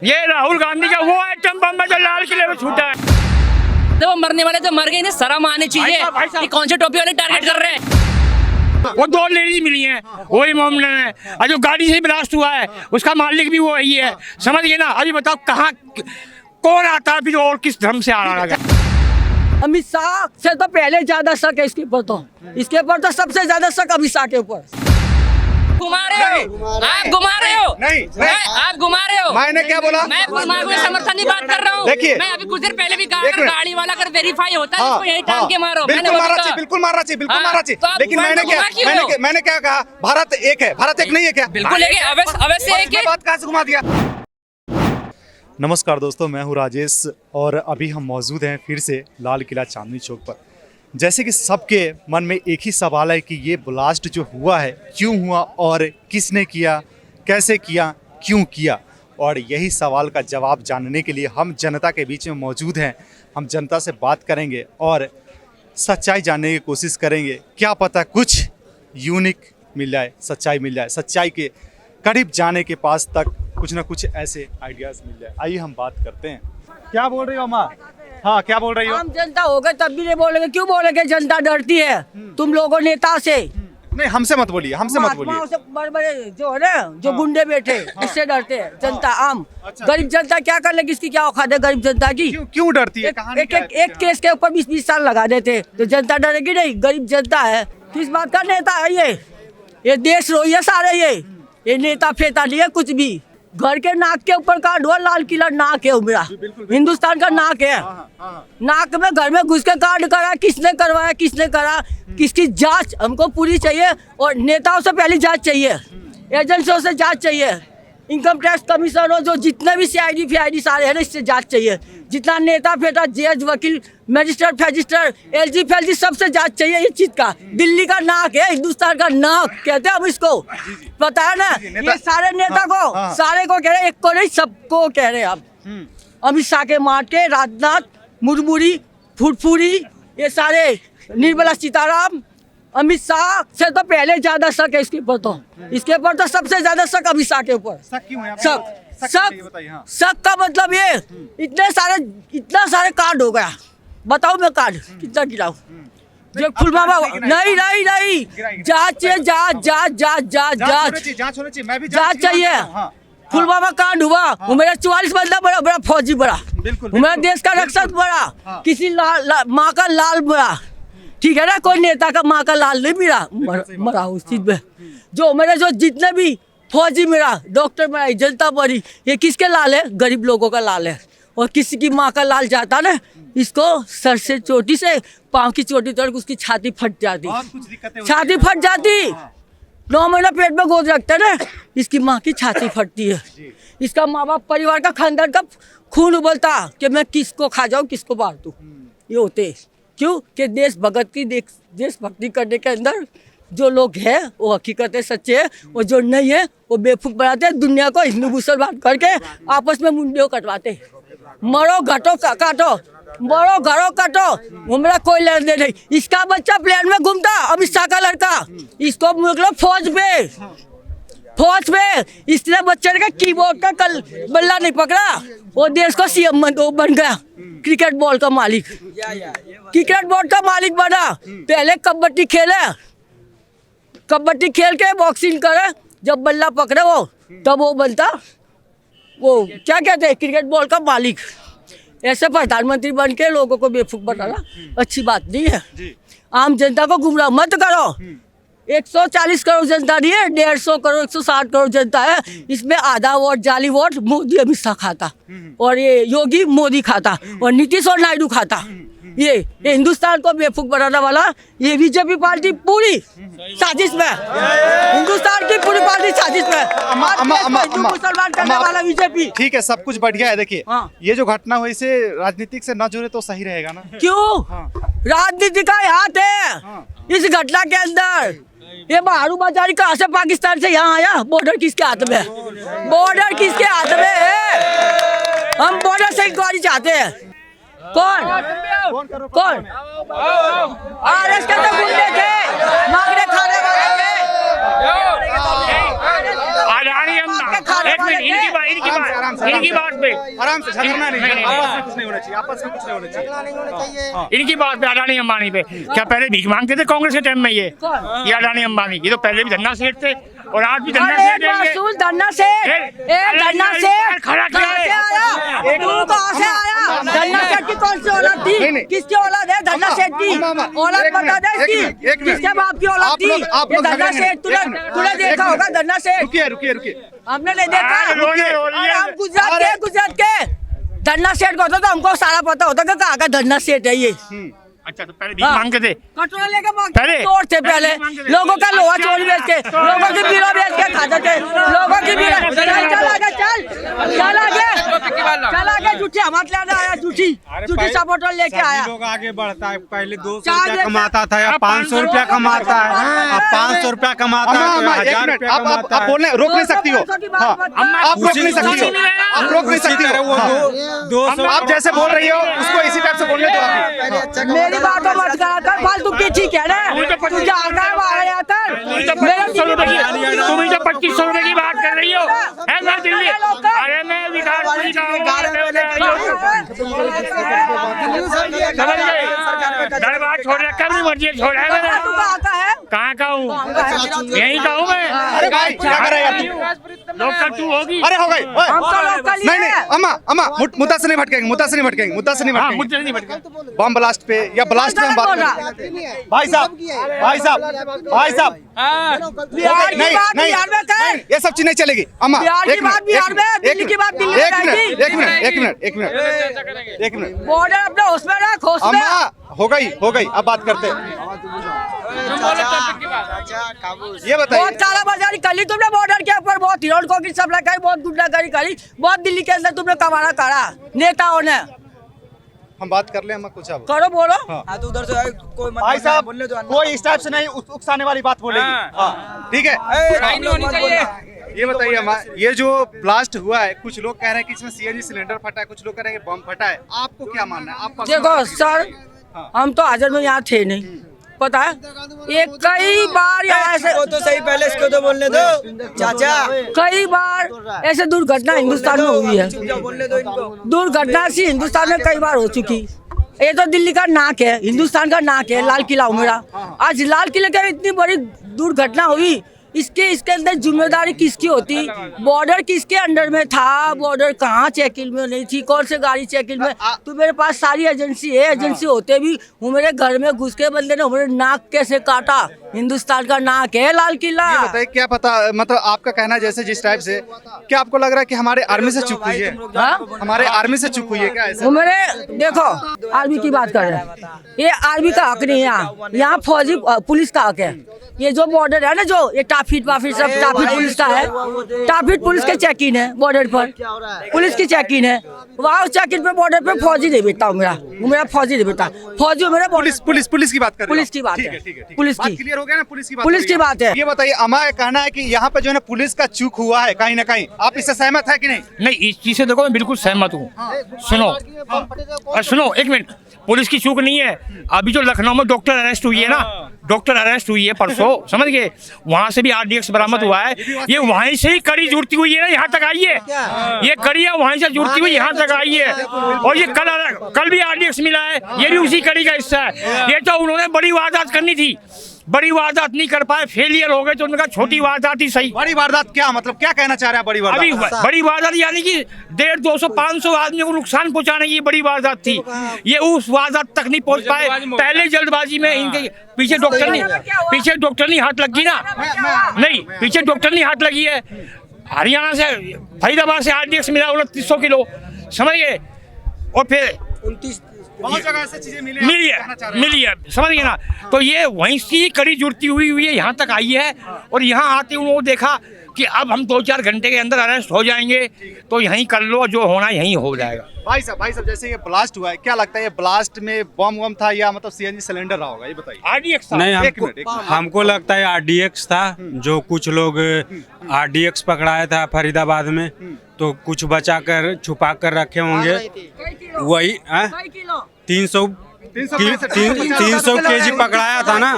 ये राहुल गांधी का वो एटम बम जो लाल किले में छूटा है। तो वो मरने वाले तो मर गए ना, शर्म आनी चाहिए। ये कौन से टोपी वाले टारगेट कर रहे हैं? वो 2 लेडीज मिली हैं, वही मामले में। और जो गाड़ी से ब्लास्ट हुआ है उसका मालिक भी वो ही है, समझ गए ना। अभी बताओ कहाँ कौन आता है फिर और किस धर्म से आ रहा है। अमित शाह से तो पहले ज्यादा शक है इसके ऊपर तो सबसे ज्यादा शक अमित शाह के ऊपर। घुमा रहे हो आप, घुमा रहे हो। नहीं आप घुमा रहे हो। मैंने क्या बोला? मैं समर्थन की बात कर रहा हूँ। देखिए, मैं अभी कुछ देर पहले भी कहा, अगर गाड़ी वाला अगर वेरीफाई होता है उसको यही टांग के मारो। बिल्कुल मारना चाहिए, बिल्कुल मारना चाहिए, बिल्कुल मारना चाहिए। लेकिन मैंने क्या कहा? भारत एक है, भारत एक नहीं है क्या? बिल्कुल अवश्य एक है। बात कहाँ से घुमा दिया? नमस्कार दोस्तों, मैं हूँ राजेश और अभी हम मौजूद हैं फिर से लाल किला चांदनी चौक पर। जैसे कि सबके मन में एक ही सवाल है कि ये ब्लास्ट जो हुआ है क्यों हुआ और किसने किया, कैसे किया, क्यों किया। और यही सवाल का जवाब जानने के लिए हम जनता के बीच में मौजूद हैं। हम जनता से बात करेंगे और सच्चाई जानने की कोशिश करेंगे। क्या पता कुछ यूनिक मिल जाए, सच्चाई मिल जाए, सच्चाई के करीब जाने के पास तक कुछ ना कुछ ऐसे आइडियाज़ मिल जाए। आइए हम बात करते हैं। क्या बोल रही हो अम्मा? हाँ, क्या बोल रही हो? आम जनता होगा तब भी नहीं बोलेंगे। क्यों बोलेंगे? जनता डरती है तुम लोगों नेता से। नहीं, हमसे मत बोलिए, हमसे मत बोलिए। से बड़े जो है ना, जो गुंडे बैठे इससे डरते हैं जनता। आम गरीब जनता क्या कर लेगी? इसकी क्या औकात है गरीब जनता की? क्यों डरती है? एक केस के ऊपर 20-20 साल लगा देते तो जनता डरेगी नहीं? गरीब जनता है। किस बात का नेता है ये देश रोही है सारे। ये नेता फेता नहीं है कुछ भी। घर के नाक के ऊपर कांड हुआ, लाल किला नाक है मेरा, हिंदुस्तान का नाक है। नाक में घर में घुस के कांड करा, किसने करवाया, किसने करा, किसकी जांच हमको पूरी चाहिए। और नेताओं से पहले जांच चाहिए, एजेंसियों से जांच चाहिए, इनकम टैक्स कमीशन हो, जो जितने भी CID FID सारे हैं ना, इससे जांच चाहिए। जितना नेता फेटा, जज, वकील, मजिस्ट्रेट, फैजिस्ट्रेट, LG FLG सबसे जांच चाहिए ये चीज का। दिल्ली का नाक है, हिंदुस्तान का नाक कहते हैं हम इसको, पता है ना। ये सारे नेता को सारे को कह रहे, एक को नहीं सबको कह रहे आप। अमित शाह के मार्ट के, राजनाथ, मुरमुरी, फुरफुरी, ये सारे, निर्मला सीताराम, अमित शाह से तो पहले ज्यादा शक है इसके ऊपर तो सबसे ज्यादा शक अमित शाह के ऊपर। शक क्यों है? शक का मतलब ये इतना सारे कांड हो गया। बताओ मैं कांड कितना गिराऊं? जो पुलवामा नहीं जांच चाहिए। पुलवामा कांड हुआ, वो मेरा 44 बंदा बड़ा फौजी बड़ा, मेरा देश का रक्षक बड़ा, किसी माँ का लाल बड़ा, ठीक है ना। कोई नेता का माँ का लाल नहीं मरा उस चीज में। जो मेरे जो जितने भी फौजी मेरा, डॉक्टर मेरा, जनता बड़ी, ये किसके लाल है? गरीब लोगों का लाल है। और किसी की माँ का लाल जाता ना, इसको सर से चोटी से पाँव की चोटी तक उसकी छाती फट जाती, छाती फट जाती। 9 महीना पेट में गोद रखते ना, इसकी माँ की छाती फटती है। इसका माँ बाप, परिवार का, खानदान का खून उबलता कि मैं किसको खा जाऊँ, किसको मार दूँ। ये होते क्यों कि देशभक्ति करने के अंदर जो लोग हैं वो हकीकत है, सच्चे हैं, और जो नहीं है वो बेवकूफ बनाते हैं। दुनिया को हिंदू मुसलमान करके आपस में मुंडियों कटवाते। मरो घटो काटो, मरो घरों काटो, मेरा कोई लेन देन नहीं। इसका बच्चा प्लेन में घूमता, अमित शाह का लड़का, इसको मोकलो फौज पे। इसने बच्चे ने कीबोर्ड का कल बल्ला नहीं पकड़ा, वो देश को CM बन गया, क्रिकेट बॉल का मालिक, क्रिकेट बोर्ड का मालिक बना। पहले कबड्डी खेल के बॉक्सिंग करे, जब बल्ला पकड़े वो तब वो बनता, वो क्या कहते हैं, क्रिकेट बॉल का मालिक। ऐसे प्रधानमंत्री बन के लोगों को बेवकूफ बनाना अच्छी बात नहीं है। आम जनता को गुमराह मत करो। 140 करोड़ जनता नहीं है, 150 करोड़ 160 करोड़ जनता है। इसमें आधा वोट जाली वोट मोदी अमित शाह खाता, और ये योगी मोदी खाता, और नीतीश और नायडू खाता। ये हिंदुस्तान को बेवकूफ बनाने वाला ये बीजेपी पार्टी पूरी साजिश में, हिंदुस्तान की पूरी पार्टी साजिश में, मुसलमान करने वाला बीजेपी। ठीक है, सब कुछ बढ़िया है। देखिए, ये जो घटना हुई इसे राजनीतिक से न जुड़े तो सही रहेगा ना? क्यों? राजनीति का हाथ है इस घटना के अंदर। ये बहारू बाजारी कहाँ से पाकिस्तान से यहाँ आया? बॉर्डर किसके हाथ में है? बॉर्डर किसके हाथ में है? हम बॉर्डर से इंक्वायरी चाहते हैं। कौन RS के तो गुंडे थे, मांगने खाने वाले थे। अडानी अम्मा, एक मिनट, इनकी बात पे आराम से झगड़ना नहीं, आपस में कुछ नहीं होना चाहिए, आपस में कुछ नहीं होना चाहिए। इनकी बात पे अडानी अंबानी पे क्या पहले भीख मांगते थे कांग्रेस के टाइम में ये अडानी अंबानी? ये तो पहले भी धन्ना सेठ थे और आज भी धन्ना सेठ हैं ये। धन्ना सेठ खड़ा किया है। तू कहाँ से आया? धन्ना सेठ की कौन सी औलाद थी? किसकी औलाद है धन्ना सेठ की? औलाद बता दे इसकी, किसके बाप की औलाद थी? ये धन्ना सेठ तूने देखा होगा धन्ना सेठ? रुकिए। हमने नहीं देखा। हम गुजरात के धन्ना सेठ को होता तो हमको सारा पता होता कि कहाँ का धन्ना सेठ है ये। अच्छा, तो पहले भीख मांगते थे? कटोरा लेके चोर थे पहले, लोगों का लोहा चोरी बेच के, लोगों की बीड़ा बेच के खाते थे, लोगों की बीड़ा। चल आगे झूठी हमारे लेने आया, झूठी सपोर्टर लेके आया। लोग आगे बढ़ता है, पहले 200 रुपया कमाता था, अब 500 रुपया कमाता है, अब 500 रुपया कमाता है, 1000 रुपया कमाता है। आप बोलने रोक नहीं सकती हो, आप रोक नहीं सकती हो, आप रोक नहीं सकती हो। वो 200 आप जैसे बोल रही हो उसको इसी टाइप से बोलने दो आप। मेरी बात को मत करा कर, फालतू की ठीक है ना? तू जा कर बाहर आकर तुम तो 2500 रुपए की बात कर रही हो। है मैं दिल्ली, अरे मैं विकासपुरी का समझ गए? दरबार छोड़ रखा है, मर्जी छोड़ा है मैंने। कहाँ का हूँ? यहीं का हूँ मैं। अरे भाई क्या कर रहे हैं यार? लोकल तू होगी। अरे हो गई। नहीं अम्मा मुद्दा से नहीं भटकेंगे, मुझे नहीं भटका। बम ब्लास्ट पे या ब्लास्ट में हम बात कर। भाई साहब नहीं, ये सब चीज नहीं चलेगी अम्मा। एक मिनट बॉर्डर अपने उसमें रख, अम्मा हो गई अब बात करते हैं। ये बताइए, बहुत काला बाजारी करी तुमने बॉर्डर के ऊपर, बहुत हिरोड को की सप्लाई करी, बहुत गुंडागर्दी करी, बहुत दिल्ली के अंदर तुमने कमाना करा नेताओं ने। हम बात कर ले अम्मा, कुछ अब करो बोलो। तो उधर से कोई मत भाई साहब बोलने दो, कोई इस टाइप से नहीं उकसाने वाली बात बोलेगी। ठीक है, ये बताइए अम्मा, ये जो ब्लास्ट हुआ है, कुछ लोग कह रहे हैं कि इसमें सीएनजी सिलेंडर फटा है, कुछ लोग कह रहे हैं कि बम फटा है, आपको क्या मानना है? आपका देखो सर, हम तो हाजिर में यहाँ थे नहीं, पता है ये कई बार यहाँ ऐसे, वो तो सही, पहले इसको तो बोलने दो चाचा। कई बार ऐसे दुर्घटना हिंदुस्तान में हुई है, बोलने दो इनको। दुर्घटना सी हिंदुस्तान में कई बार हो चुकी। ये तो दिल्ली का नाक है, हिंदुस्तान का नाक है, लाल किला मेरा। आज लाल किले के इतनी बड़ी दुर्घटना हुई, इसके अंदर जिम्मेदारी किसकी होती? बॉर्डर किसके अंडर में था? बॉर्डर कहाँ चेकिंग में नहीं थी? कौन से गाड़ी चेकिंग में? तो मेरे पास सारी एजेंसी है, एजेंसी होते भी वो मेरे घर में घुस के बंदे ने मेरे नाक कैसे काटा? हिंदुस्तान का नाक है लाल किला। ये बताइए, क्या पता, मतलब आपका कहना जैसे जिस टाइप से, क्या आपको लग रहा है कि हमारे आर्मी से चूक हुई है? हमारे आर्मी से चूक हुई है क्या? ऐसा वो मेरे देखो, आर्मी की बात कर रहे हैं, ये आर्मी का हक नहीं है यहाँ फौजी पुलिस का हक है। ये जो बॉर्डर है ना, जो ये टाफिट सब टाफिट पुलिस का है, टाफिट पुलिस के चेकिंग है बॉर्डर पर, पुलिस की चेकिंग है वहाँ चेकिंग पे बॉर्डर पे फौजी नहीं बेटा मेरा फौजी नहीं बेटा, फौजी मेरा पुलिस की बात कर रहे हैं। पुलिस की बात है, पुलिस की क्लियर हो गया ना? पुलिस की बात है। ये बताइए, हमारा कहना है कि यहाँ पे जो है ना पुलिस का चूक हुआ है कहीं ना कहीं, आप इससे सहमत है कि नहीं? नहीं, इस चीज से देखो मैं बिल्कुल सहमत हूँ। सुनो एक मिनट, पुलिस की चूक नहीं है। अभी जो लखनऊ में डॉक्टर अरेस्ट हुई है ना, डॉक्टर अरेस्ट हुई है परसों, समझ गए? वहाँ से भी RDX बरामद हुआ है। ये वहीं से ही कड़ी जुड़ती हुई है ना, यहाँ तक आई है। ये कड़ी है वहीं से जुड़ती हुई यहाँ तक आई है। और ये कल भी RDX मिला है, ये भी उसी कड़ी का हिस्सा है। ये तो उन्होंने बड़ी वारदात करनी थी, बड़ी वारदात नहीं कर पाए, फेलियर हो गए, तो उनका छोटी वारदात ही सही। बड़ी वारदात क्या मतलब, क्या कहना चाह रहे हैं? बड़ी वारदात, अभी बड़ी वारदात यानी कि 150, 200, 500 आदमियों को नुकसान पहुंचाने की बड़ी वारदात थी। ये उस वारदात तक नहीं पहुंच पाए, पहले जल्दबाजी में इनके पीछे डॉक्टर नहीं हाथ लगी ना, नहीं पीछे डॉक्टर नहीं हाथ लगी है। हरियाणा से, फरीदाबाद से RDX मिला 2900 किलो, समझ गए? और फिर 29 बहुत जगह से चीजें मिली है, समझ गए ना? तो ये वहीं से कड़ी जुड़ती हुई है, यहाँ तक आई है। और यहाँ आते उन्होंने देखा कि अब हम 2-4 घंटे के अंदर अरेस्ट हो जाएंगे, तो यहीं कर लो, जो होना यहीं हो जाएगा। भाई साहब जैसे ये ब्लास्ट हुआ है, क्या लगता है ये ब्लास्ट में बम था या मतलब CNG सिलेंडर रहा होगा? ये बताइए। RDX नहीं, हमको लगता है RDX था। जो कुछ लोग RDX पकड़ाया था फरीदाबाद में, तो कुछ बचा कर छुपा कर रखे होंगे, वही 300 300 केजी पकड़ाया था ना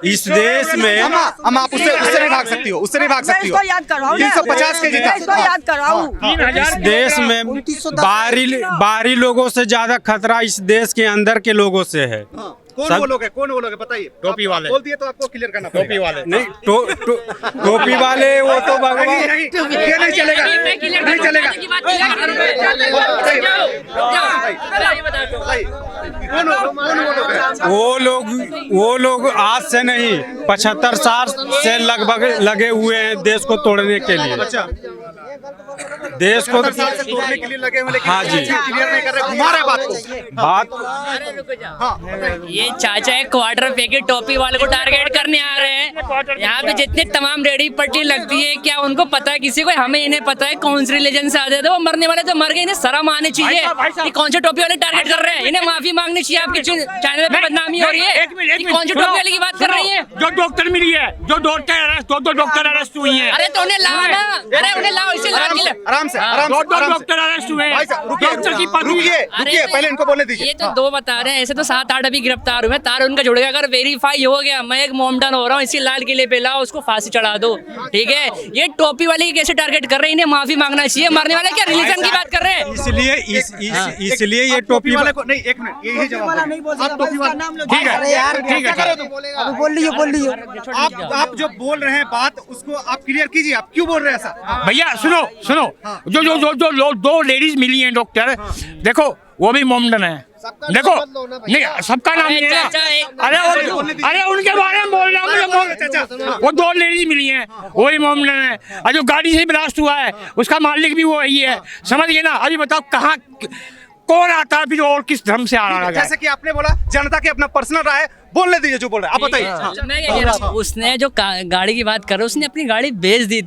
इस देश में। हम आप उससे नहीं भाग सकती हो, उससे नहीं भाग सकती हो। इसको याद कराओ, 350 केजी था। इसको याद कराओ। इस देश में बाहरी लोगों से ज्यादा खतरा इस देश के अंदर के लोगों से है। कौन वो लोग है, कौन वो लोग है बताइए। टोपी वाले बोल दिए तो आपको क्लियर करना पड़ेगा। टोपी वाले नहीं टोपी वाले वो तो भगवान नहीं ये नहीं चलेगा, नहीं चलेगा। वो लोग आज से नहीं 75 साल से लगभग लगे हुए हैं देश को तोड़ने के लिए। अच्छा, देश को तोड़ने के लिए लगे हुए, लेकिन हाँ जी। क्लियर नहीं कर रहे, घुमा रहे बात को। बात ये चाचा एक क्वार्टर पैकेट टोपी वाले को टारगेट करने आ रहे हैं। यहाँ पे जितने तमाम रेडी पट्टी लगती है, क्या उनको पता है किसी को? हमें इन्हें पता है कौन सी रिलीजन से आते थे, वो मरने वाले तो मर गए, इन्हें शर्म आनी चाहिए। ये कौन से टोपी वाले टारगेट कर रहे हैं? इन्हें माफी मांगनी चाहिए। आपके चैनल पे बदनामी हो रही है। ये कौन सी टोपी वाले की बात कर रही है? जो डॉक्टर मिली है, जो दो डॉक्टर अरेस्ट हुई है। अरे तो उन्हें लाओ ना, अरे उन्हें लाओ, इसे ला के आराम से, आराम दो से। डॉक्टर अरेस्ट हुए हैं। भाई साहब, रुकिए, डॉक्टर की पत्नी रुकिए, पहले इनको बोलने दीजिए। ये तो दो बता रहे हैं, ऐसे तो 7-8 अभी गिरफ्तार हुए। तार उनका जुड़ गया, अगर वेरीफाई हो गया मैं एक मोमडन हो रहा हूँ, इसी लाल किले पे लाओ, उसको फांसी चढ़ा दो, ठीक है। ये टोपी वाले की कैसे टारगेट कर रहे हैं? इन्हें माफी मांगना चाहिए। मरने वाला क्या रिलीजन की बात कर रहे हैं? इसलिए ये टोपी वाले को नहीं, एक मिनट, यही जवाब आप टोपी वाला ठीक है, ठीक है। बोल लियो। आप जो बोल रहे हैं बात, उसको आप क्लियर कीजिए। आप क्यों बोल रहे हैं ऐसा? भैया सुनो, जो दो लेडीज मिली हैं डॉक्टर, देखो वो भी मोमडन है। देखो नहीं, सबका नाम नहीं है। अरे उनके बारे में बोल रहा हूँ। वो दो लेडीज मिली हैं, वही मोमडन है। और जो गाड़ी से ब्लास्ट हुआ है उसका मालिक भी वो ही है, समझ गए ना? अभी बताओ कहाँ कौन आता है फिर और किस धर्म से आ रहा है? जैसे कि आपने बोला जनता की अपना पर्सनल राय बोलने दीजिए, जो बोल रहे हैं आप बताइए। मैं क्या कह रहा हूँ, उसने जो गाड़ी की बात कर रहा है, उसने अपनी गाड़ी बेच दी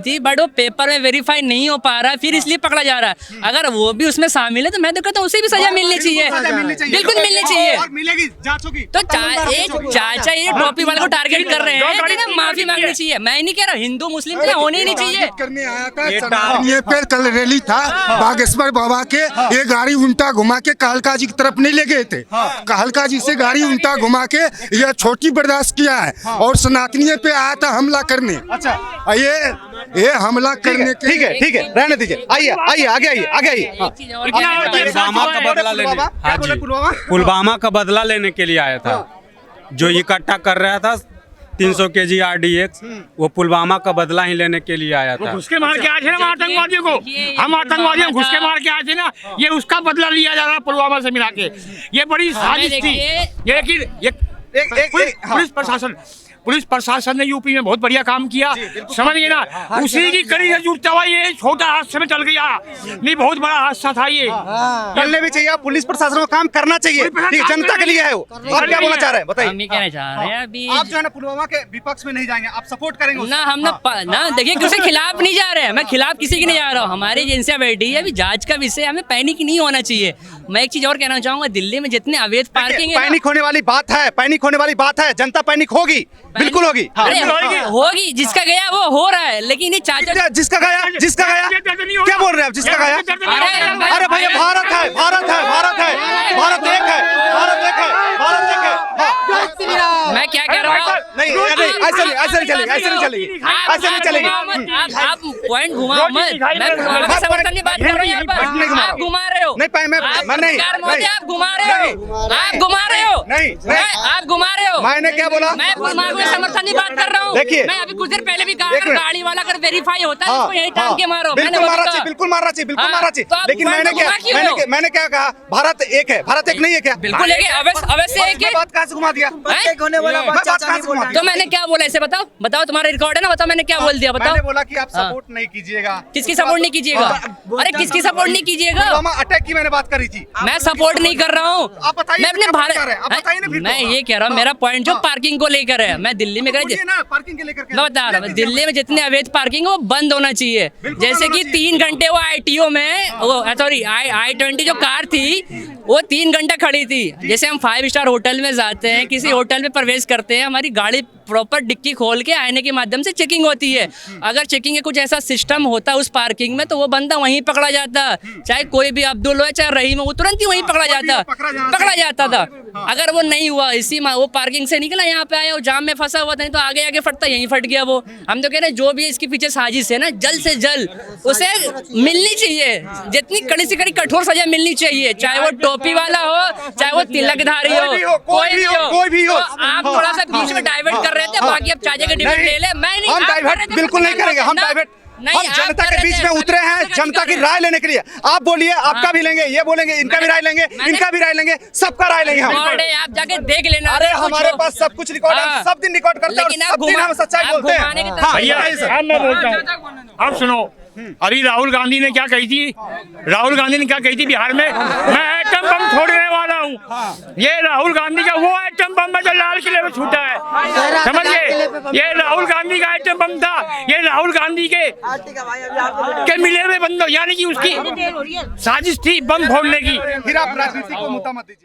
थी, बट वो पेपर में वेरीफाई नहीं हो पा रहा है, फिर इसलिए पकड़ा जा रहा है। अगर वो भी उसमें शामिल है तो मैं तो कहता हूँ उसे भी सजा मिलनी चाहिए, बिल्कुल मिलनी चाहिए। और मिलेगी, जांच होगी। तो एक चाचा ये टोपी वाले को टारगेट कर रहे हैं, इन्हें माफी मांगनी चाहिए। मैं नहीं कह रहा हिंदू मुस्लिम तो होनी ही नहीं चाहिए। करने आया था ये पे कल रैली था बागेश्वर बाबा के, ये गाड़ी उल्टा घुमा के कहलका जी की तरफ नहीं ले गए थे। कहलका जी से गाड़ी उल्टा घुमा के यह छोटी बर्दाश्त किया है और सनातनीय पे आया था हमला करने। अच्छा, ये हमला करने के ठीक है, रहने दीजिए। आइए आगे आइए। पुलवामा का बदला लेने, हाँ जी, पुलवामा का बदला लेने के लिए आया था। जो इकट्ठा कर रहा था 300 केजी RDX, वो पुलवामा का बदला ही लेने के लिए आया था। घुस के मार के आए थे ना आतंकवादियों को, हम आतंकवादियों घुस के मार के आए थे ना, ये उसका बदला लिया जा रहा है पुलवामा से मिला के। ये बड़ी साजिश थी। लेकिन पुलिस प्रशासन ने यूपी में बहुत बढ़िया काम किया, समझ गए ना? उसी की कड़ी से जुटता हुआ ये छोटा हादसे में चल गया, नहीं बहुत बड़ा हादसा था ये। करने भी चाहिए, पुलिस प्रशासन को काम करना चाहिए, ठीक है, जनता के लिए है वो। और क्या बोलना चाह रहे हैं बताइए? हम ये कहना चाह रहे हैं अभी, आप जो है ना पुलवामा के विपक्ष में नहीं जाएंगे, आप सपोर्ट करेंगे ना। हम ना देखिए किसी खिलाफ नहीं जा रहे हैं, मैं खिलाफ किसी की नहीं जा रहा हूँ। हमारी एजेंसियां बैठी है, अभी जांच का विषय, हमें पैनिक नहीं होना चाहिए। मैं एक चीज और कहना चाहूंगा, दिल्ली में जितने अवैध पार्किंग है, पैनिक होने वाली बात है, पैनिक होने वाली बात है। जनता पैनिक होगी, बिल्कुल होगी। होगी, जिसका गया वो हो रहा है। लेकिन ये चाचा जिसका गया क्या बोल रहे हैं आप? जिसका गया, अरे भैया भारत है, भारत एक है। मैं क्या कह रहा हूँ, नहीं ऐसे नहीं चलेगी। आप पॉइंट घुमाओ मत। मैं पुलवामा के समर्थन की बात कर रहा हूँ। यहाँ पर आप घुमा रहे हो। नहीं मैं नहीं, आप घुमा रहे हो। मैंने क्या बोला? मैं पुलवामा के समर्थन की बात कर रहा हूँ। देखिए, मैं अभी कुछ देर पहले भी कहा, गाड़ी वाला अगर वेरीफाई होता है उसको यही टांग के मारो। बिल्कुल मारना चाहिए। लेकिन मैंने क्या कहा? भारत एक है, भारत एक नहीं है क्या? बिल्कुल एक है, अवश्य एक है। बात कहाँ से घुमा दिया? तो मैंने क्या बोला इसे बताओ, तुम्हारा रिकॉर्ड है ना, बताओ मैंने क्या बोल दिया, बताओ। मैंने बोला कि आप सपोर्ट नहीं कीजिएगा। किसकी सपोर्ट नहीं कीजिएगा? अरे किसकी सपोर्ट नहीं कीजिएगा? अटैक की मैंने बात करी थी। मैं सपोर्ट नहीं कर रहा हूँ। आप बताइए, मैं अपने भारत, मैं ये कह रहा हूँ, मेरा पॉइंट जो पार्किंग को लेकर है, मैं दिल्ली में पार्किंग के लेकर मैं बता रहा हूँ, दिल्ली में जितने अवैध पार्किंग है वो बंद होना चाहिए। जैसे कि 3 घंटे वो ITO में, सॉरी I-20 जो कार थी वो 3 घंटा खड़ी थी। जैसे हम 5 स्टार होटल में जाते हैं, किसी होटल में प्रवेश करते हैं, हमारी गाड़ी प्रॉपर डिक्की खोल के आईने के माध्यम से चेकिंग होती है। अगर चेकिंग का कुछ ऐसा सिस्टम होता उस पार्किंग में तो वो बंदा वहीं पकड़ा जाता, चाहे कोई भी अब्दुल हो चाहे रहीम हो, वो तुरंत ही वहीं पकड़ा जाता था। अगर वो नहीं हुआ, इसी वो पार्किंग से निकला यहाँ पे आया, वो जाम में फंसा हुआ था, नहीं तो आगे आगे फटता यहीं फट गया वो। हम तो कह रहे हैं जो भी इसके पीछे साजिश है ना, जल्द से जल्द उसे मिलनी चाहिए, जितनी कड़ी से कड़ी कठोर सजा मिलनी चाहिए, चाहे वो टोपी वाला हो चाहे वो तिलकधारी हो, कोई भी हो। आप थोड़ा सा बीच में डाइवर्ट कर रहे थे, बाकी अब चाहे के डिबेट ले ले। मैं नहीं, हम डाइवर्ट बिल्कुल नहीं करेंगे, हम डाइवर्ट हम जनता के बीच में उतरे हैं, जनता की राय लेने के लिए। आप बोलिए, आपका भी लेंगे, ये बोलेंगे, इनका भी राय लेंगे, इनका भी राय लेंगे, सबका राय लेंगे हम। आप जाके देख लेना। अरे हमारे पास सब कुछ रिकॉर्ड है, सब दिन रिकॉर्ड करते हैं, सब दिन हम सच्चाई बोलते हैं। भैया अब मैं बोलता हूँ, अब सुनो, अभी राहुल गांधी ने क्या कही थी, बिहार में मैं एटम बम छोड़ने वाला हूँ। ये राहुल गांधी का वो एटम बम है जो लाल किले में छूटा है, समझ गए? ये राहुल गांधी का एटम बम था, ये राहुल गांधी के मिले हुए बंदों, यानी कि उसकी साजिश थी बम फोड़ने की। फिर आप राजनीति को मुद्दा मत दीजिए।